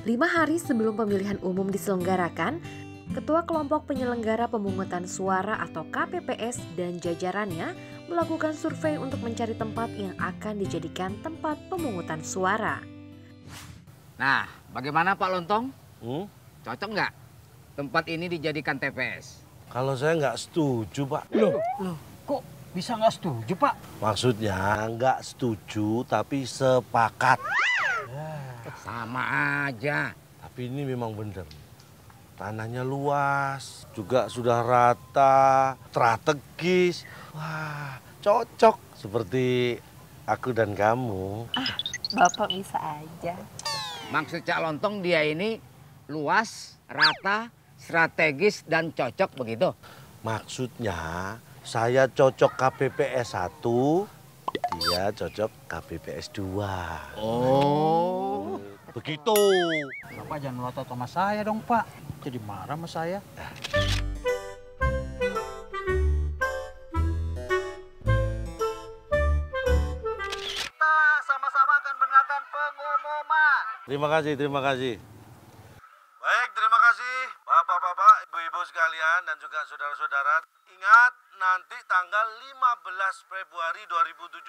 5 hari sebelum pemilihan umum diselenggarakan, Ketua Kelompok Penyelenggara Pemungutan Suara atau KPPS dan jajarannya melakukan survei untuk mencari tempat yang akan dijadikan tempat pemungutan suara. Nah, bagaimana Pak Lontong? Cocok nggak tempat ini dijadikan TPS? Kalau saya nggak setuju, Pak. Loh, kok bisa nggak setuju, Pak? Maksudnya nggak setuju, tapi sepakat. Sama aja. Tapi ini memang bener. Tanahnya luas, juga sudah rata, strategis. Wah, cocok seperti aku dan kamu. Bapak bisa aja. Maksud Cak Lontong dia ini luas, rata, strategis, dan cocok begitu? Maksudnya saya cocok KPPS 1, dia cocok KPPS 2. Oh. Begitu. Bapak jangan melotot sama saya dong, Pak. Jadi marah sama saya. Kita sama-sama akan mendengarkan pengumuman. Terima kasih. Baik, terima kasih Bapak-bapak, Ibu-ibu sekalian dan juga saudara-saudara. Ingat, nanti tanggal 15 Februari 2017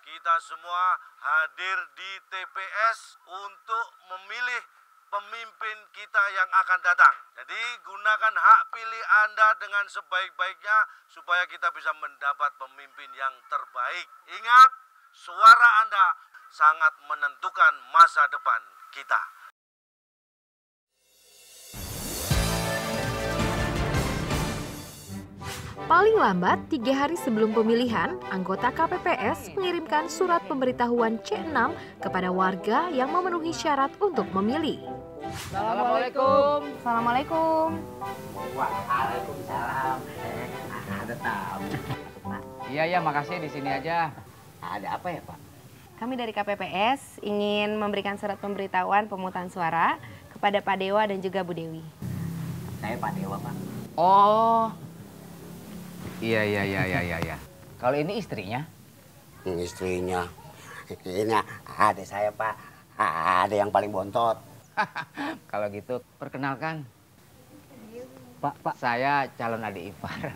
kita semua hadir di TPS untuk memilih pemimpin kita yang akan datang. Jadi gunakan hak pilih Anda dengan sebaik-baiknya supaya kita bisa mendapat pemimpin yang terbaik. Ingat, suara Anda sangat menentukan masa depan kita. Paling lambat 3 hari sebelum pemilihan, anggota KPPS mengirimkan surat pemberitahuan C6 kepada warga yang memenuhi syarat untuk memilih. Assalamualaikum. Assalamualaikum. Waalaikumsalam. Ada tamu. Iya, makasih di sini aja. Ada apa ya, Pak? Kami dari KPPS ingin memberikan surat pemberitahuan pemungutan suara kepada Pak Dewa dan juga Bu Dewi. Saya Pak Dewa, Pak. Oh. Iya. Kalau ini istrinya? Istrinya. Ini ada saya, Pak. Ada yang paling bontot. Kalau gitu, perkenalkan. Pak. Saya calon adik ipar.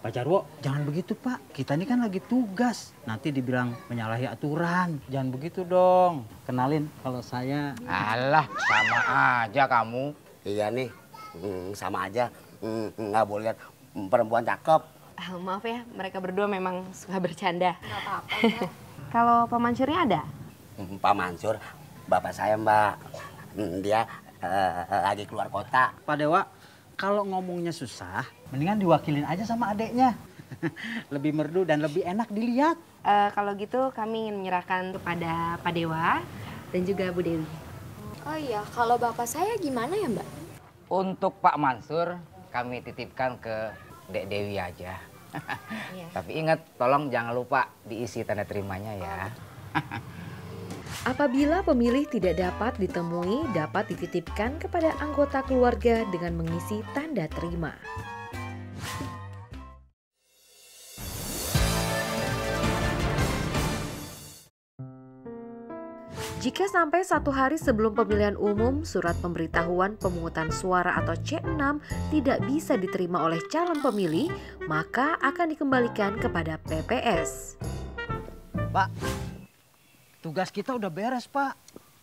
Pak Jarwo, jangan begitu, Pak. Kita ini kan lagi tugas. Nanti dibilang menyalahi aturan. Jangan begitu dong. Kenalin kalau saya... Alah, sama aja kamu. Iya nih, sama aja. Nggak boleh lihat perempuan cakep. Maaf ya, mereka berdua memang suka bercanda. Nggak apa-apa. Kalau Pak Mansurnya ada? Pak Mansur, bapak saya, Mbak. Dia lagi keluar kota. Pak Dewa, kalau ngomongnya susah, mendingan diwakilin aja sama adeknya. Lebih merdu dan lebih enak dilihat. Kalau gitu kami ingin menyerahkan kepada Pak Dewa dan juga Bu Dewi. Oh iya, kalau bapak saya gimana ya, Mbak? Untuk Pak Mansur, kami titipkan ke Dek Dewi aja. Iya. Tapi ingat, tolong jangan lupa diisi tanda terimanya ya. Apabila pemilih tidak dapat ditemui, dapat dititipkan kepada anggota keluarga dengan mengisi tanda terima. Jika sampai 1 hari sebelum pemilihan umum, surat pemberitahuan pemungutan suara atau C6 tidak bisa diterima oleh calon pemilih, maka akan dikembalikan kepada PPS. Pak, tugas kita udah beres, Pak.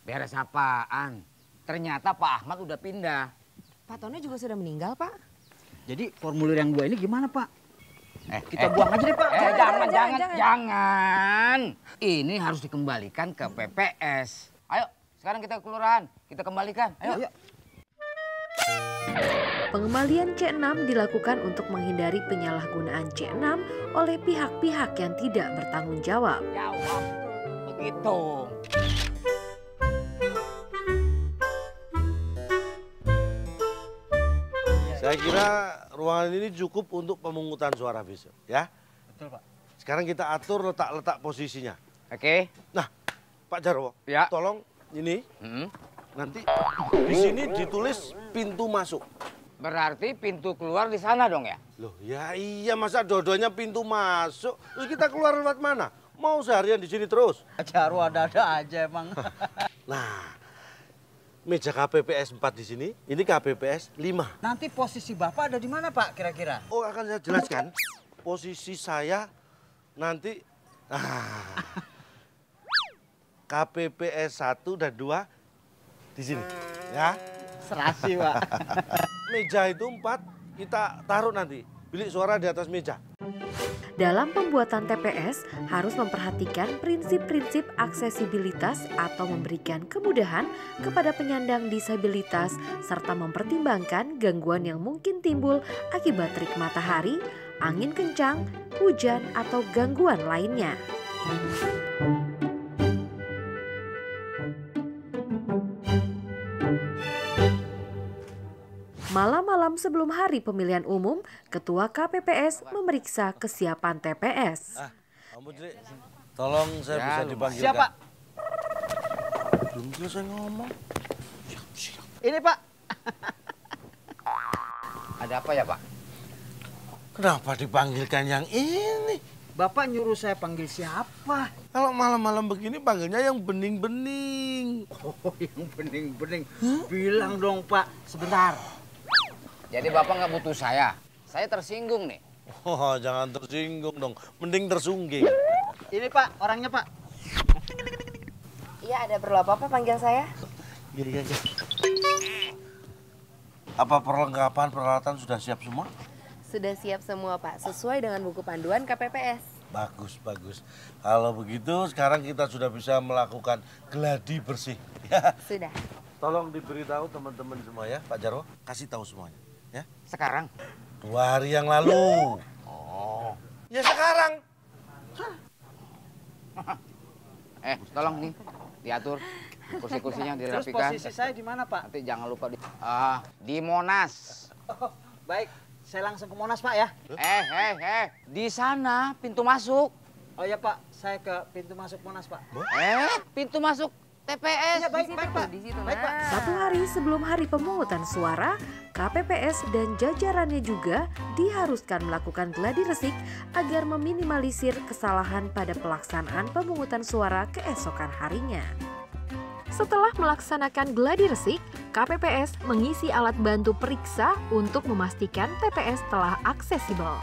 Beres apaan? Ternyata Pak Ahmad udah pindah. Pak Tono juga sudah meninggal, Pak. Jadi formulir yang 2 ini gimana, Pak? Kita buang aja deh, Pak. Jangan. Ini harus dikembalikan ke PPS. Ayo, sekarang kita ke kelurahan. Kita kembalikan. Ayo. Pengembalian C6 dilakukan untuk menghindari penyalahgunaan C6 oleh pihak-pihak yang tidak bertanggung jawab. Jawab. Begitu. Saya kira ruangan ini cukup untuk pemungutan suara besok, ya. Betul, Pak. Sekarang kita atur letak-letak posisinya. Oke. Nah, Pak Jarwo, Ya. tolong ini nanti di sini ditulis pintu masuk. Berarti pintu keluar di sana dong ya? Loh, ya iya, masa dua-duanya pintu masuk. Terus kita keluar lewat mana? Mau seharian di sini terus? Jarwo ada-ada aja emang. Nah, meja KPPS 4 di sini, ini KPPS 5. Nanti posisi Bapak ada di mana, Pak, kira-kira? Oh, akan saya jelaskan. Posisi saya nanti KPPS 1 dan 2 di sini, ya. Serasi, Pak. Meja itu 4 kita taruh nanti. Bilik suara di atas meja. Dalam pembuatan TPS harus memperhatikan prinsip-prinsip aksesibilitas atau memberikan kemudahan kepada penyandang disabilitas serta mempertimbangkan gangguan yang mungkin timbul akibat terik matahari, angin kencang, hujan, atau gangguan lainnya. Malam-malam sebelum hari pemilihan umum, Ketua KPPS memeriksa kesiapan TPS. Kamu Dri, tolong saya bisa dipanggilkan. Siapa? Belum selesai ngomong. Ini, Pak. Ada apa ya, Pak? Kenapa dipanggilkan yang ini? Bapak nyuruh saya panggil siapa? Kalau malam-malam begini panggilnya yang bening-bening. Oh, yang bening-bening. Bilang dong, Pak. Sebentar. Jadi Bapak nggak butuh saya? Saya tersinggung nih. Oh, jangan tersinggung dong. Mending tersungging. Ini, Pak, orangnya, Pak. Iya, ada perlu apa-apa panggil saya? Iya. Apa perlengkapan peralatan sudah siap semua? Sudah siap semua, Pak, sesuai dengan buku panduan KPPS. Bagus. Kalau begitu sekarang kita sudah bisa melakukan gladi bersih. Ya. Sudah. Tolong diberitahu teman-teman semua ya, Pak Jarwo. Kasih tahu semuanya. Ya. Sekarang? 2 hari yang lalu. Oh. Ya sekarang. Tolong nih diatur kursi-kursinya Terus dirapikan. posisi saya di mana, Pak? Nanti jangan lupa di Monas. Oh, baik. Saya langsung ke Monas, Pak, ya. Di sana pintu masuk. Oh ya, Pak. Saya ke pintu masuk Monas, Pak. Pintu masuk TPS. Iya, baik, Pak. Di situ, Baik, Pak. Satu hari sebelum hari pemungutan suara, KPPS dan jajarannya juga diharuskan melakukan gladi resik agar meminimalisir kesalahan pada pelaksanaan pemungutan suara keesokan harinya. Setelah melaksanakan gladi resik, KPPS mengisi alat bantu periksa untuk memastikan TPS telah aksesibel.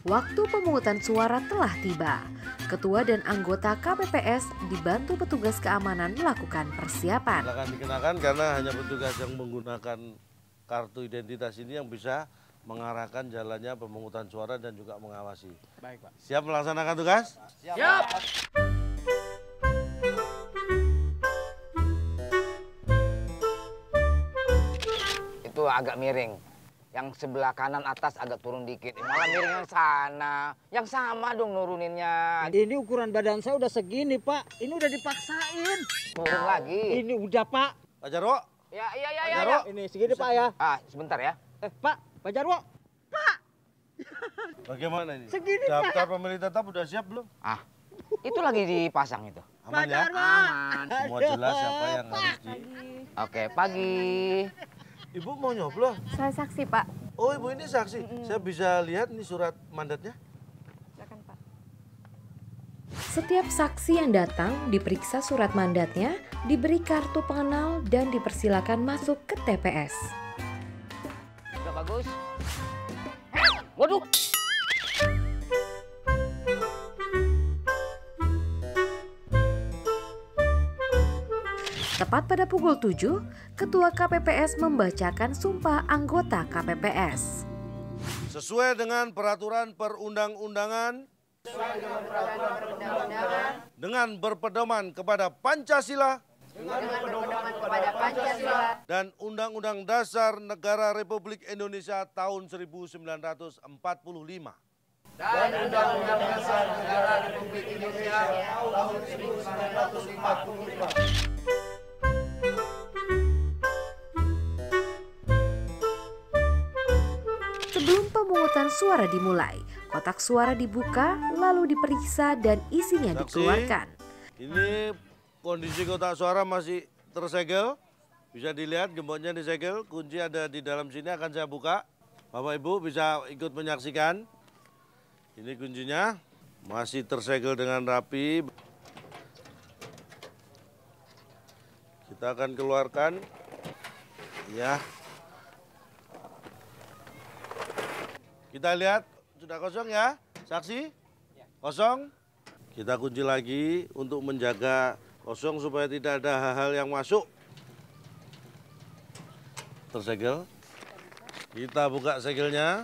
Waktu pemungutan suara telah tiba. Ketua dan anggota KPPS dibantu petugas keamanan melakukan persiapan. Silakan dikenakan karena hanya petugas yang menggunakan kartu identitas ini yang bisa mengarahkan jalannya pemungutan suara dan juga mengawasi. Baik, Pak. Siap melaksanakan tugas? Siap. Itu agak miring. Yang sebelah kanan atas agak turun dikit. Malah miring yang sana. Yang sama dong nuruninnya. Ini ukuran badan saya udah segini, Pak. Ini udah dipaksain. Turun lagi. Ini udah, Pak. Pak Jarwo? Ya. Jarwo? Ini segini, Pak, ya. Sebentar ya. Pak Jarwo. Bagaimana ini? Segini, Daftar pemilih tetap udah siap belum? Itu lagi dipasang itu. Aman ya? Aman. Semua jelas siapa yang harus di... Oke, pagi. Ibu mau nyoblos? Saya saksi, Pak. Oh, Ibu ini saksi. Saya bisa lihat ini surat mandatnya? Silakan, Pak. Setiap saksi yang datang diperiksa surat mandatnya, diberi kartu pengenal dan dipersilakan masuk ke TPS. Udah bagus. Waduh. Tepat pada pukul 7, Ketua KPPS membacakan sumpah anggota KPPS. Sesuai dengan peraturan perundang-undangan. Dengan berpedoman kepada Pancasila. Dan Undang-Undang Dasar Negara Republik Indonesia tahun 1945. Dan Undang-Undang Dasar Negara Republik Indonesia tahun 1945. Sebelum pemungutan suara dimulai, kotak suara dibuka lalu diperiksa dan isinya dikeluarkan. Ini kondisi kotak suara masih tersegel. Bisa dilihat gemboknya disegel, kunci ada di dalam sini akan saya buka. Bapak Ibu bisa ikut menyaksikan. Ini kuncinya masih tersegel dengan rapi. Kita akan keluarkan. Ya. Kita lihat sudah kosong ya, saksi? Kosong. Kita kunci lagi untuk menjaga kosong supaya tidak ada hal-hal yang masuk. Tersegel. Kita buka segelnya.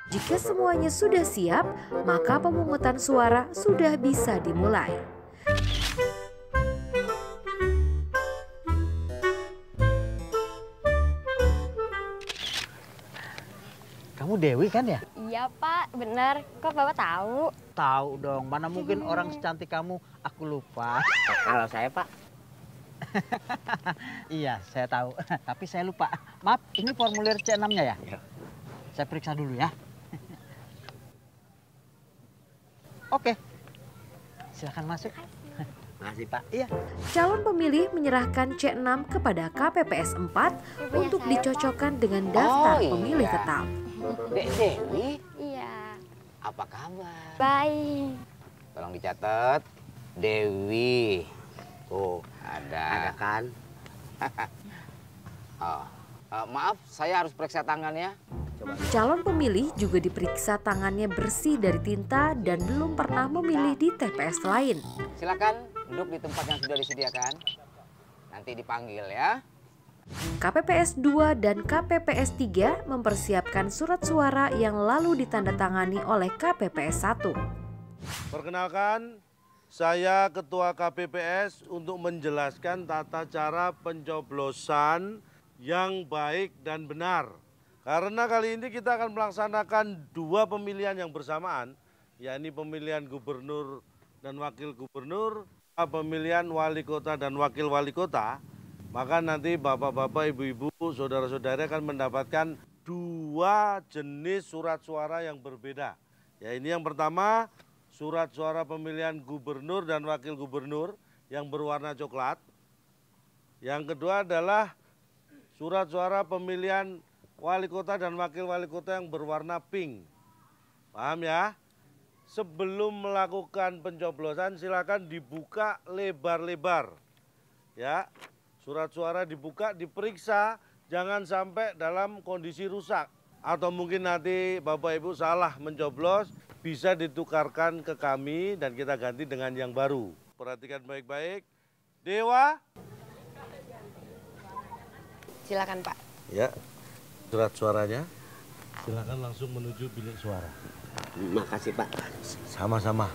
Jika semuanya sudah siap, maka pemungutan suara sudah bisa dimulai. Kamu Dewi kan ya? Iya Pak, benar. Kok Bapak tahu? Tahu dong, mana mungkin orang secantik kamu aku lupa. Kalau saya Pak, Iya, saya tahu. Tapi saya lupa. Maaf, ini formulir C6-nya ya? Iya. Saya periksa dulu ya. Oke. Silakan masuk. makasih Pak. Iya. Calon pemilih menyerahkan C6 kepada KPPS 4 untuk dicocokkan dengan daftar Oh, pemilih iya. tetap. Dek Dewi, Iya. apa kabar? Baik. Tolong dicatat. Dewi. Oh, ada Ada. kan? Oh, maaf, saya harus periksa tangannya. Calon pemilih juga diperiksa tangannya bersih dari tinta dan belum pernah memilih di TPS lain. Silakan duduk di tempat yang sudah disediakan. Nanti dipanggil ya. KPPS 2 dan KPPS 3 mempersiapkan surat suara yang lalu ditandatangani oleh KPPS 1. Perkenalkan, saya Ketua KPPS untuk menjelaskan tata cara pencoblosan yang baik dan benar. Karena kali ini kita akan melaksanakan 2 pemilihan yang bersamaan, yakni pemilihan gubernur dan wakil gubernur, pemilihan wali kota dan wakil wali kota. Maka nanti bapak-bapak, ibu-ibu, saudara-saudara akan mendapatkan 2 jenis surat suara yang berbeda. Ya, ini yang pertama, surat suara pemilihan gubernur dan wakil gubernur yang berwarna coklat. Yang kedua adalah surat suara pemilihan wali kota dan wakil wali kota yang berwarna pink. Paham ya? Sebelum melakukan pencoblosan silakan dibuka lebar-lebar. Ya, surat suara dibuka, diperiksa, jangan sampai dalam kondisi rusak. Atau mungkin nanti Bapak Ibu salah mencoblos, bisa ditukarkan ke kami dan kita ganti dengan yang baru. Perhatikan baik-baik. Dewa. Silakan Pak. Ya, surat suaranya. Silakan langsung menuju bilik suara. Makasih Pak. Sama-sama.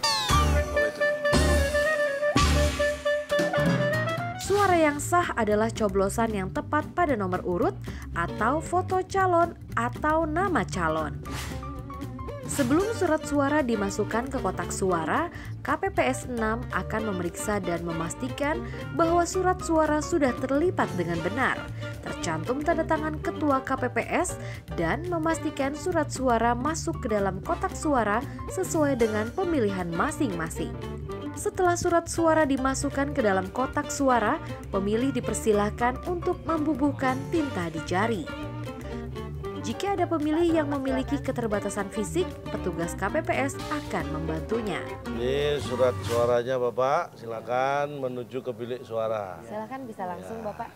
Suara yang sah adalah coblosan yang tepat pada nomor urut atau foto calon atau nama calon. Sebelum surat suara dimasukkan ke kotak suara, KPPS 6 akan memeriksa dan memastikan bahwa surat suara sudah terlipat dengan benar, tercantum tanda tangan ketua KPPS, dan memastikan surat suara masuk ke dalam kotak suara sesuai dengan pemilihan masing-masing. Setelah surat suara dimasukkan ke dalam kotak suara, pemilih dipersilahkan untuk membubuhkan tinta di jari. Jika ada pemilih yang memiliki keterbatasan fisik, petugas KPPS akan membantunya. Ini surat suaranya Bapak, silakan menuju ke bilik suara. Silakan bisa langsung Bapak.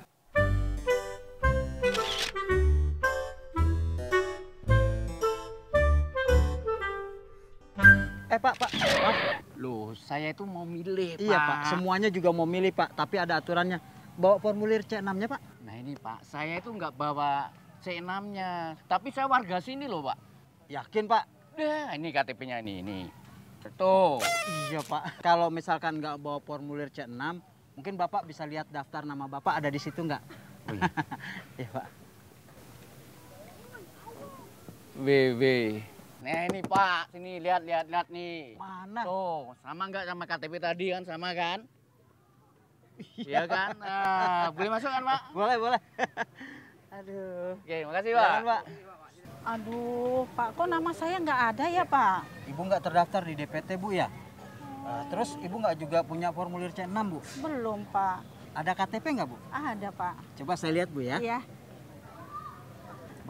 Pak, maaf. Loh, saya itu mau milih, Iya Pak. Pak, semuanya juga mau milih Pak, tapi ada aturannya. Bawa formulir C6-nya Pak. Nah ini Pak, saya itu nggak bawa C6-nya. Tapi saya warga sini loh, Pak. Yakin Pak? Nah, ini KTP-nya ini. Tuh. Iya Pak, kalau misalkan nggak bawa formulir C6, mungkin Bapak bisa lihat daftar nama Bapak ada di situ nggak? Oh, iya. Iya Pak. WW. Nah ini Pak, sini lihat nih. Mana? Tuh, sama nggak sama KTP tadi kan, sama kan? Iya kan? Boleh masuk kan Pak? Boleh. Aduh. Oke, makasih Pak. Silakan, Pak. Aduh, Pak, kok nama saya nggak ada ya, Pak? Ibu nggak terdaftar di DPT Bu ya? Terus Ibu nggak juga punya formulir C6 Bu? Belum, Pak. Ada KTP nggak Bu? Ada, Pak. Coba saya lihat Bu ya. Iya.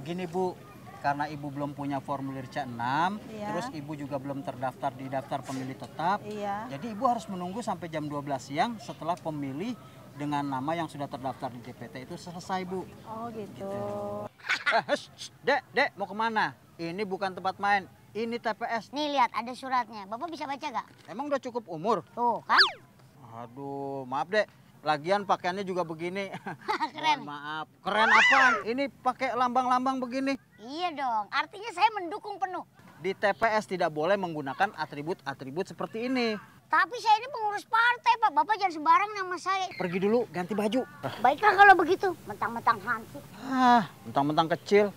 Begini Bu, karena ibu belum punya formulir C6, Iya. terus ibu juga belum terdaftar di daftar pemilih tetap. Iya. Jadi ibu harus menunggu sampai jam 12 siang setelah pemilih dengan nama yang sudah terdaftar di DPT itu selesai, Bu. Oh gitu. Dek, mau kemana? Ini bukan tempat main, ini TPS. Nih lihat ada suratnya. Bapak bisa baca gak? Emang udah cukup umur? Tuh kan? Aduh, maaf Dek. Lagian pakaiannya juga begini. Keren. Mohon maaf. Keren apaan? Ini pakai lambang-lambang begini. Iya dong. Artinya saya mendukung penuh. Di TPS tidak boleh menggunakan atribut-atribut seperti ini. Tapi saya ini pengurus partai, Pak. Bapak jangan sembarang nama saya. Pergi dulu, ganti baju. Baiklah kalau begitu. Mentang-mentang hantu. Mentang-mentang kecil.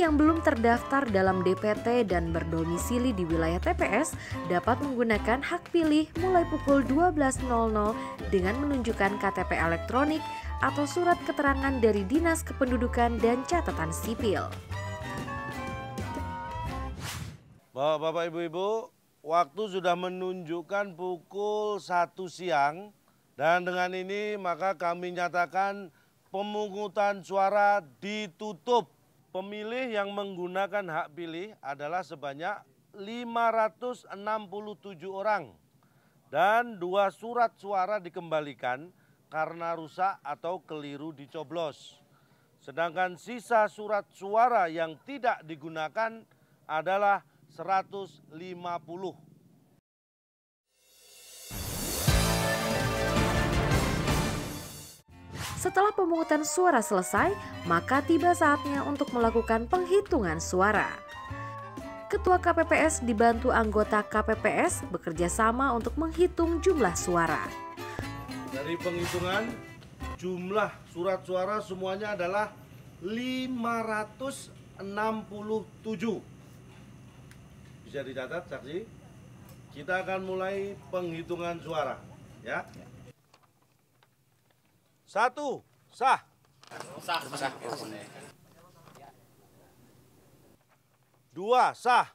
Yang belum terdaftar dalam DPT dan berdomisili di wilayah TPS dapat menggunakan hak pilih mulai pukul 12.00 dengan menunjukkan KTP elektronik atau surat keterangan dari Dinas Kependudukan dan Catatan Sipil. Bapak, Ibu-ibu, waktu sudah menunjukkan pukul 1 siang dan dengan ini maka kami nyatakan pemungutan suara ditutup. Pemilih yang menggunakan hak pilih adalah sebanyak 567 orang dan 2 surat suara dikembalikan karena rusak atau keliru dicoblos. Sedangkan sisa surat suara yang tidak digunakan adalah 150. Setelah pemungutan suara selesai, maka tiba saatnya untuk melakukan penghitungan suara. Ketua KPPS dibantu anggota KPPS bekerja sama untuk menghitung jumlah suara. Dari penghitungan jumlah surat suara semuanya adalah 567. Bisa dicatat saksi? Kita akan mulai penghitungan suara, ya. 1, sah. Sah. 2, sah.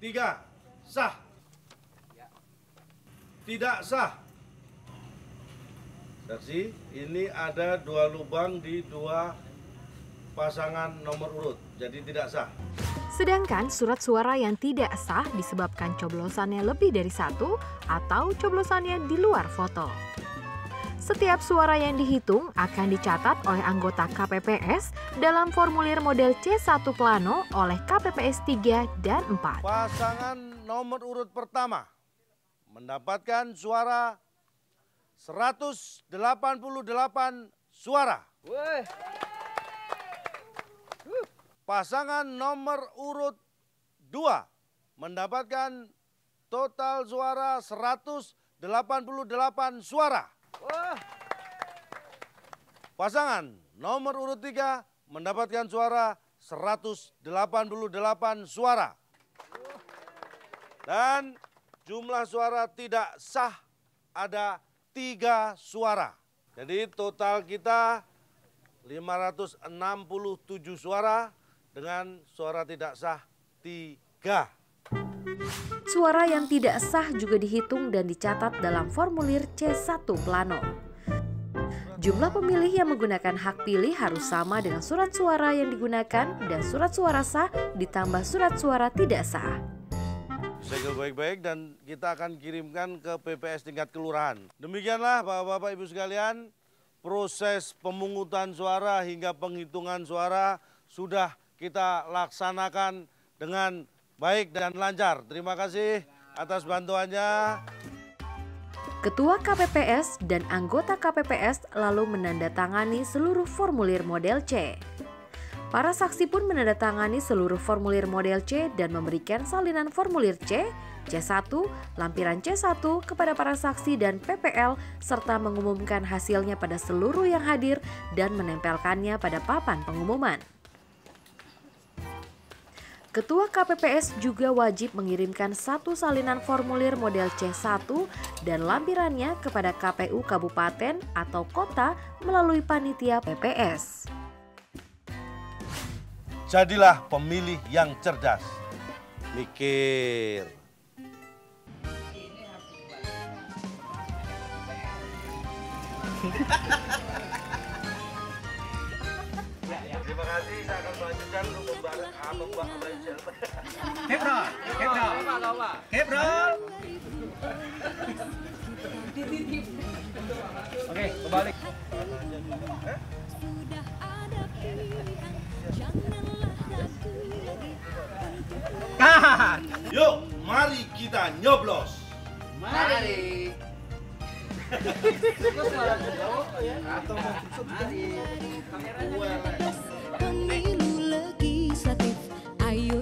3, sah. Tidak sah. Saksi, ini ada 2 lubang di 2 pasangan nomor urut, jadi tidak sah. Sedangkan surat suara yang tidak sah disebabkan coblosannya lebih dari 1 atau coblosannya di luar foto. Setiap suara yang dihitung akan dicatat oleh anggota KPPS dalam formulir model C1 plano oleh KPPS 3 dan 4. Pasangan nomor urut pertama mendapatkan suara 188 suara. Pasangan nomor urut 2 mendapatkan total suara 188 suara. Pasangan nomor urut 3 mendapatkan suara 188 suara. Dan jumlah suara tidak sah ada 3 suara. Jadi total kita 567 suara. Dengan suara tidak sah 3. Suara yang tidak sah juga dihitung dan dicatat dalam formulir C1 plano. Jumlah pemilih yang menggunakan hak pilih harus sama dengan surat suara yang digunakan dan surat suara sah ditambah surat suara tidak sah. Segel baik-baik dan kita akan kirimkan ke PPS tingkat kelurahan. Demikianlah Bapak-Bapak Ibu sekalian, proses pemungutan suara hingga penghitungan suara sudah kita laksanakan dengan baik dan lancar. Terima kasih atas bantuannya. Ketua KPPS dan anggota KPPS lalu menandatangani seluruh formulir model C. Para saksi pun menandatangani seluruh formulir model C dan memberikan salinan formulir C, C1, lampiran C1 kepada para saksi dan PPL serta mengumumkan hasilnya pada seluruh yang hadir dan menempelkannya pada papan pengumuman. Ketua KPPS juga wajib mengirimkan 1 salinan formulir model C1 dan lampirannya kepada KPU Kabupaten atau Kota melalui panitia PPS. Jadilah pemilih yang cerdas. Mikir, Terima kasih, saya akan melanjutkan untuk membuat Hebrol. Oke, kembali. Yuk, mari kita nyoblos. Mari. Pemilu legislatif, ayo